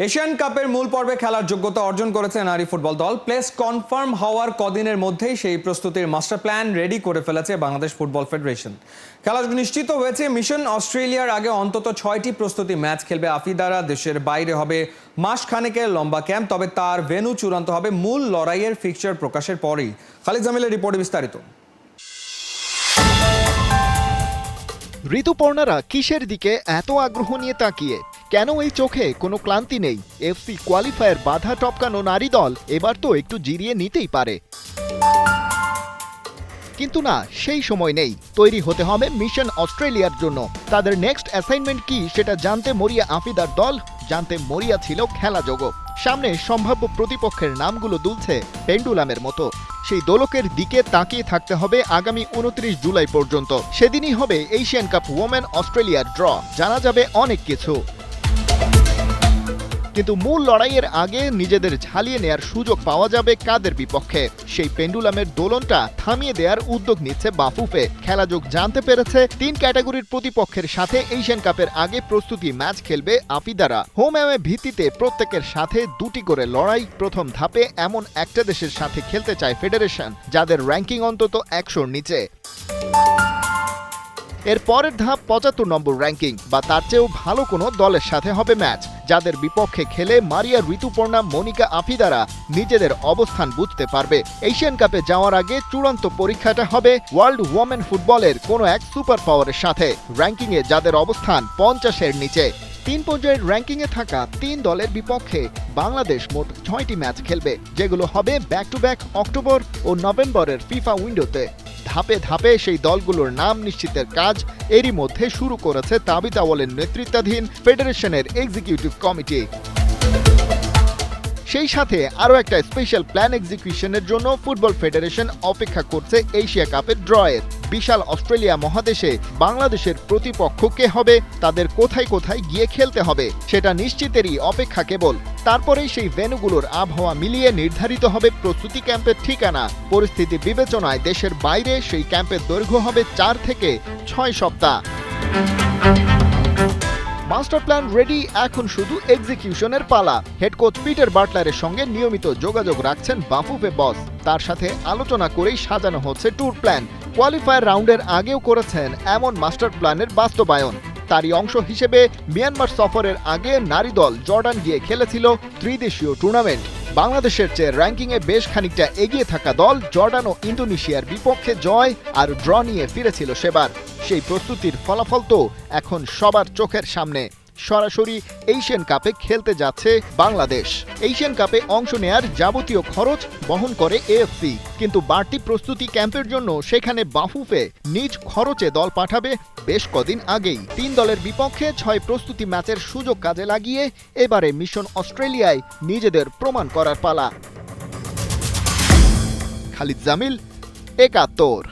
Asian কাপের মূল পর্বে খেলার যোগ্যতা অর্জন করেছে নারী ফুটবল দল। প্লেস কনফার্ম হওয়ার কদিনের মধ্যেই সেই প্রস্তুতির মাস্টার প্ল্যান রেডি করে ফেলেছে বাংলাদেশ ফুটবল ফেডারেশন। খেলা নিশ্চিত হয়েছে মিশন অস্ট্রেলিয়ার আগে অন্তত 6টি প্রস্তুতি ম্যাচ খেলবে আফিদারা। দেশের বাইরে হবে মাস খানেকের লম্বা ক্যাম্প, তবে তার ভেন্যু চূড়ান্ত হবে মূল লড়াইয়ের ফিক্সচার প্রকাশের পরেই। খালিদ জামিলের রিপোর্টে বিস্তারিত। ঋতুপর্ণারা কিসের দিকে এত আগ্রহ নিয়ে তাকিয়ে? কেন এই চোখে কোনো ক্লান্তি নেই? এফসি কোয়ালিফায়ার বাধা টপকানো নারী দল এবার তো একটু জিরিয়ে নিতেই পারে, কিন্তু না, সেই সময় নেই। তৈরি হতে হবে মিশন অস্ট্রেলিয়ার জন্য। তাদের নেক্সট অ্যাসাইনমেন্ট কি সেটা জানতে মরিয়া আফিদার দল, জানতে মরিয়া ছিল খেলাযোগও। সামনে সম্ভাব্য প্রতিপক্ষের নামগুলো দুলছে পেন্ডুলামের মতো। সেই দোলকের দিকে তাকিয়ে থাকতে হবে আগামী 29 জুলাই পর্যন্ত। সেদিনই হবে এশিয়ান কাপ ওমেন অস্ট্রেলিয়ার ড্র, জানা যাবে অনেক কিছু। কিন্তু মূল লড়াইয়ের আগে নিজেদের ঝালিয়ে নেয়ার সুযোগ পাওয়া যাবে কাদের বিপক্ষে? সেই পেন্ডুলামের দোলনটা থামিয়ে দেওয়ার উদ্যোগ নিচ্ছে বাফুফে। খেলাযোগ জানতে পেরেছে 3 ক্যাটাগরির প্রতিপক্ষের সাথে এশিয়ান কাপের আগে প্রস্তুতি ম্যাচ খেলবে আফিদারা। হোম অ্যাওয়ে ভিত্তিতে প্রত্যেকের সাথে 2টি করে লড়াই। প্রথম ধাপে এমন একটা দেশের সাথে খেলতে চায় ফেডারেশন যাদের র্যাঙ্কিং অন্তত 100-র নিচে। এর পরের ধাপ 75 নম্বর র্যাঙ্কিং বা তার চেয়েও ভালো কোনো দলের সাথে হবে ম্যাচ, যাদের বিপক্ষে খেলে মারিয়া, ঋতুপর্ণা, মনিকা, আফিদারা নিজেদের অবস্থান বুঝতে পারবে। এশিয়ান কাপে যাওয়ার আগে চূড়ান্ত পরীক্ষাটা হবে ওয়ার্ল্ড ওমেন ফুটবলের কোনো এক সুপার পাওয়ারের সাথে, র্যাঙ্কিংয়ে যাদের অবস্থান 50-এর নিচে। 3 পর্যায়ের র্যাঙ্কিংয়ে থাকা 3 দলের বিপক্ষে বাংলাদেশ মোট 6টি ম্যাচ খেলবে, যেগুলো হবে ব্যাক টু ব্যাক অক্টোবর ও নভেম্বরের ফিফা উইন্ডোতে। ধাপে ধাপে সেই দলগুলোর নাম নিশ্চিতের কাজ এরই মধ্যে শুরু করেছে তাবিথ আউয়ালের নেতৃত্বাধীন ফেডারেশনের এক্সিকিউটিভ কমিটি। সেই সাথে আরও একটা স্পেশাল প্ল্যান এক্সিকিউশনের জন্য ফুটবল ফেডারেশন অপেক্ষা করছে এশিয়া কাপের ড্রয়ের। বিশাল অস্ট্রেলিয়া মহাদেশে বাংলাদেশের প্রতিপক্ষ কে হবে, তাদের কোথায় কোথায় গিয়ে খেলতে হবে সেটা নিশ্চিতেরই অপেক্ষা কেবল। তারপরেই সেই ভেন্যুগুলোর আবহাওয়া মিলিয়ে নির্ধারিত হবে প্রস্তুতি ক্যাম্পের ঠিকানা। পরিস্থিতি বিবেচনায় দেশের বাইরে সেই ক্যাম্পের দৈর্ঘ্য হবে 4 থেকে 6 সপ্তাহ। মাস্টার প্ল্যান রেডি, এখন শুধু এক্সিকিউশনের পালা। হেড কোচ পিটার বাটলারের সঙ্গে নিয়মিত যোগাযোগ রাখছেন বাফুফে বস। তার সাথে আলোচনা করেই সাজানো হচ্ছে ট্যুর প্ল্যান। কোয়ালিফায়ার রাউন্ডের আগেও করেছেন এমন মাস্টার প্ল্যানের বাস্তবায়ন। তারই অংশ হিসেবে মিয়ানমার সফরের আগে নারী দল জর্ডান গিয়ে খেলেছিল ত্রিদেশীয় টুর্নামেন্ট। বাংলাদেশের চেয়ে র্যাঙ্কিংয়ে বেশ খানিকটা এগিয়ে থাকা দল জর্ডান ও ইন্দোনেশিয়ার বিপক্ষে জয় আর ড্র নিয়ে ফিরেছিল সেবার। সেই প্রস্তুতির ফলাফল তো এখন সবার চোখের সামনে। সরাসরি এশিয়ান কাপে খেলতে যাচ্ছে বাংলাদেশ। এশিয়ান কাপে অংশ নেয়ার যাবতীয় খরচ বহন করে এএফসি, কিন্তু বাড়তি প্রস্তুতি ক্যাম্পের জন্য সেখানে বাফুফে নিজ খরচে দল পাঠাবে বেশ কদিন আগেই। 3 দলের বিপক্ষে 6 প্রস্তুতি ম্যাচের সুযোগ কাজে লাগিয়ে এবারে মিশন অস্ট্রেলিয়ায় নিজেদের প্রমাণ করার পালা। খালিদ জামিল, 71।